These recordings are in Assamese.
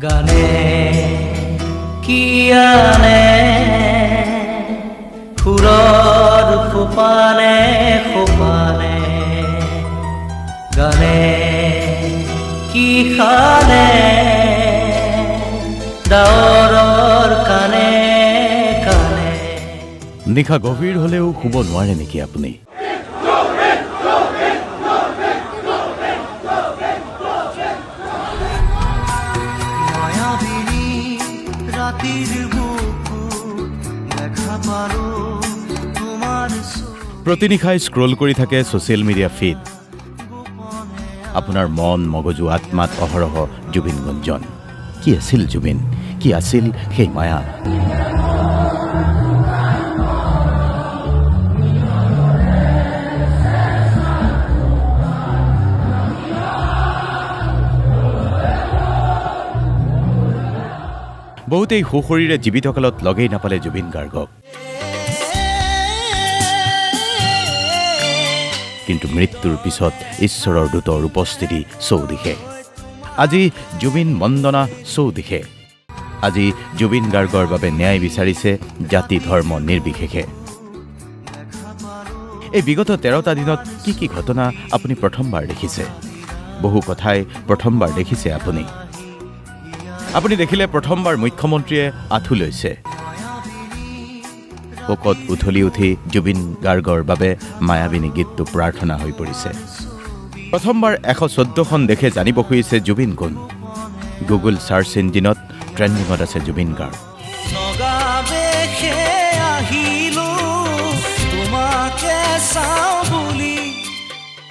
গানে কি আনে সুৰৰ সোপানে সোপানে গানে কি খানে ডাৱৰৰ কানে কানে নিশা গভীৰ হলেও শুব নোৱাৰে নেকি আপুনি? প্ৰতিনিশাই স্ক্ৰল কৰি থাকে ছ'চিয়েল মিডিয়া ফিড। আপোনাৰ মন মগজু আত্মাত অহৰহ জুবিন গুঞ্জন। কি আছিল জুবিন? কি আছিল সেই মায়া? বহুতেই সুশৰীৰে জীৱিত কালত লগেই নাপালে জুবিন গাৰ্গক। কিন্তু মৃত্যুৰ পিছত ঈশ্বৰৰ দূতৰ উপস্থিতি চৌদিশে। আজি জুবিন বন্দনা চৌদিশে। আজি জুবিন গাৰ্গৰ বাবে ন্যায় বিচাৰিছে জাতি ধৰ্ম নিৰ্বিশেষে। এই বিগত 13টা দিনত কি কি ঘটনা আপুনি প্ৰথমবাৰ দেখিছে? বহু কথাই প্ৰথমবাৰ দেখিছে আপুনি। আপুনি দেখিলে প্ৰথমবাৰ মুখ্যমন্ত্ৰীয়ে আঁঠু লৈছে। শোকত উঠলি উঠি জুবিন গাৰ্গৰ বাবে মায়াবিনী গীতটো প্ৰাৰ্থনা হৈ পৰিছে। প্ৰথমবাৰ 114খন দেশে জানিব খুজিছে জুবিন কোন। গুগল চাৰ্চ ইঞ্জিনত ট্ৰেণ্ডিঙত আছে জুবিন গাৰ্গ।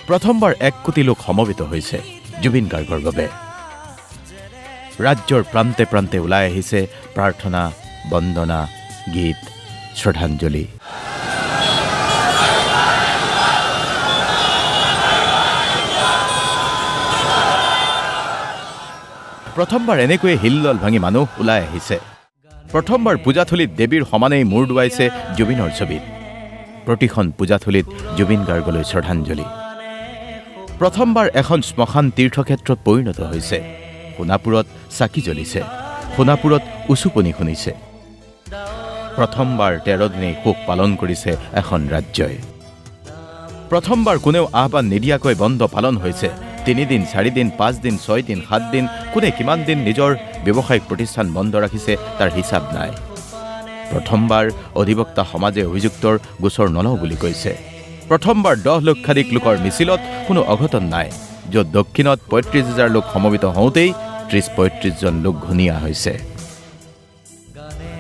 প্ৰথমবাৰ 1 কোটি লোক সমবেত হৈছে জুবিন গাৰ্গৰ বাবে। ৰাজ্যৰ প্ৰান্তে প্ৰান্তে ওলাই আহিছে প্ৰাৰ্থনা, বন্দনা, গীত, শ্ৰদ্ধাঞ্জলি। প্ৰথমবাৰ এনেকৈয়ে হিল্লল ভাঙি মানুহ ওলাই আহিছে। প্ৰথমবাৰ পূজাথলীত দেৱীৰ সমানেই মূৰ দুৱাইছে জুবিনৰ ছবিত। প্ৰতিখন পূজাথলীত জুবিন গাৰ্গলৈ শ্ৰদ্ধাঞ্জলি। প্ৰথমবাৰ এখন শ্মশান তীৰ্থক্ষেত্ৰত পৰিণত হৈছে। সোণাপুৰত চাকি জ্বলিছে। সোণাপুৰত উচুপনি শুনিছে। প্ৰথমবাৰ 13 দিনেই শোক পালন কৰিছে এখন ৰাজ্যই। প্ৰথমবাৰ কোনেও আহ্বান নিদিয়াকৈ বন্ধ পালন হৈছে। 3 দিন, 4 দিন, 5 দিন, 6 দিন, 7 দিন, কোনে কিমান দিন নিজৰ ব্যৱসায়িক প্ৰতিষ্ঠান বন্ধ ৰাখিছে তাৰ হিচাপ নাই। প্ৰথমবাৰ অধিবক্তা সমাজে অভিযুক্তৰ গোচৰ নলওঁ বুলি কৈছে। প্ৰথমবাৰ 10 লক্ষাধিক লোকৰ মিছিলত কোনো অঘটন নাই, য'ত দক্ষিণত 35,000 লোক সমবেত হওঁতেই 30-35 জন লোক ঘূণীয়া হৈছে।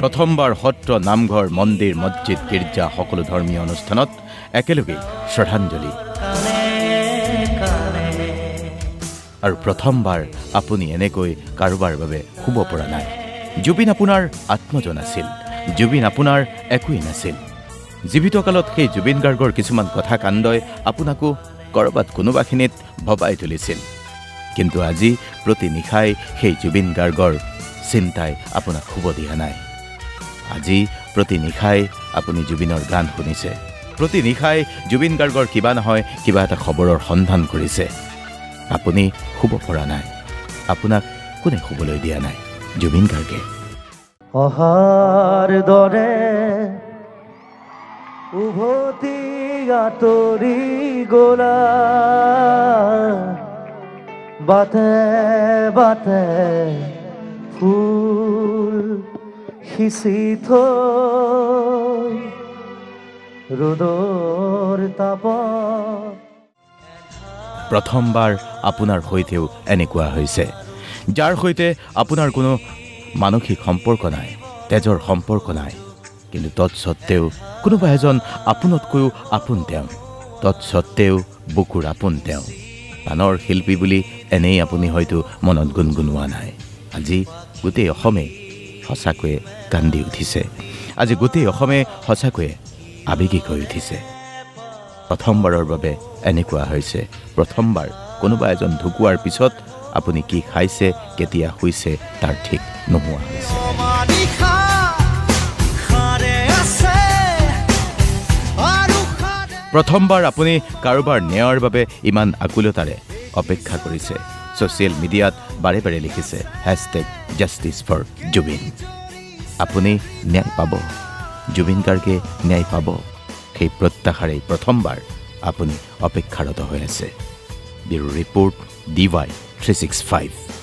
প্ৰথমবাৰ সত্ৰ, নামঘৰ, মন্দিৰ, মছজিদ, গীৰ্জা সকলো ধৰ্মীয় অনুষ্ঠানত একেলগে শ্ৰদ্ধাঞ্জলি। আৰু প্ৰথমবাৰ আপুনি এনেকৈ কাৰোবাৰ বাবে শুব পৰা নাই। জুবিন আপোনাৰ আত্মজন আছিল। জুবিন আপোনাৰ একোৱেই নাছিল। জীৱিত কালত সেই জুবিন গাৰ্গৰ কিছুমান কথা কাণ্ডই আপোনাকো ক'ৰবাত কোনোবাখিনিত ভবাই তুলিছিল। কিন্তু আজি প্ৰতি নিশাই সেই জুবিন গাৰ্গৰ চিন্তাই আপোনাক শুব দিয়া নাই। আজি প্ৰতি নিশাই আপুনি জুবিনৰ গান শুনিছে। প্ৰতি নিশাই জুবিন গাৰ্গৰ কিবা নহয় কিবা এটা খবৰৰ সন্ধান কৰিছে। আপুনি শুব পৰা নাই। আপোনাক কোনে শুবলৈ দিয়া নাই? জুবিন গাৰ্গে। অহাৰ দৰে উভতি আঁতৰি গলা, বাটে বাটে ফুল সিঁচি থৈ ৰ'দৰ তাপত। প্ৰথমবাৰ আপোনাৰ সৈতেও এনেকুৱা হৈছে, যাৰ সৈতে আপোনাৰ কোনো মানসিক সম্পৰ্ক নাই, তেজৰ সম্পৰ্ক নাই, কিন্তু তৎসত্ত্বেও কোনোবা এজন আপোনতকৈও আপোন তেওঁ। তৎসত্ত্বেও বুকুৰ আপোন তেওঁ। গানৰ শিল্পী বুলি এনেই আপুনি হয়তো মনত গুণগুণোৱা নাই। আজি গোটেই অসমে সঁচাকৈয়ে কান্দি উঠিছে। আজি গোটেই অসমে সঁচাকৈয়ে আৱেগিক হৈ উঠিছে। প্ৰথমবাৰৰ বাবে এনেকুৱা হৈছে। প্ৰথমবাৰ কোনোবা এজন ঢুকুৱাৰ পিছত আপুনি কি খাইছে, কেতিয়া শুইছে তাৰ ঠিক নোহোৱা হৈছে। প্ৰথমবাৰ আপুনি কাৰোবাৰ ন্যায়ৰ বাবে ইমান আকুলতাৰে অপেক্ষা কৰিছে। ছ'চিয়েল মিডিয়াত বাৰে বাৰে লিখিছে #জাষ্টিছ ফৰ জুবিন। আপুনি ন্যায় পাব, জুবিন গাৰ্গে ন্যায় পাব, সেই প্ৰত্যাশাৰেই প্ৰথমবাৰ আপুনি অপেক্ষাৰত হৈ আছে। Bureau report DY 365।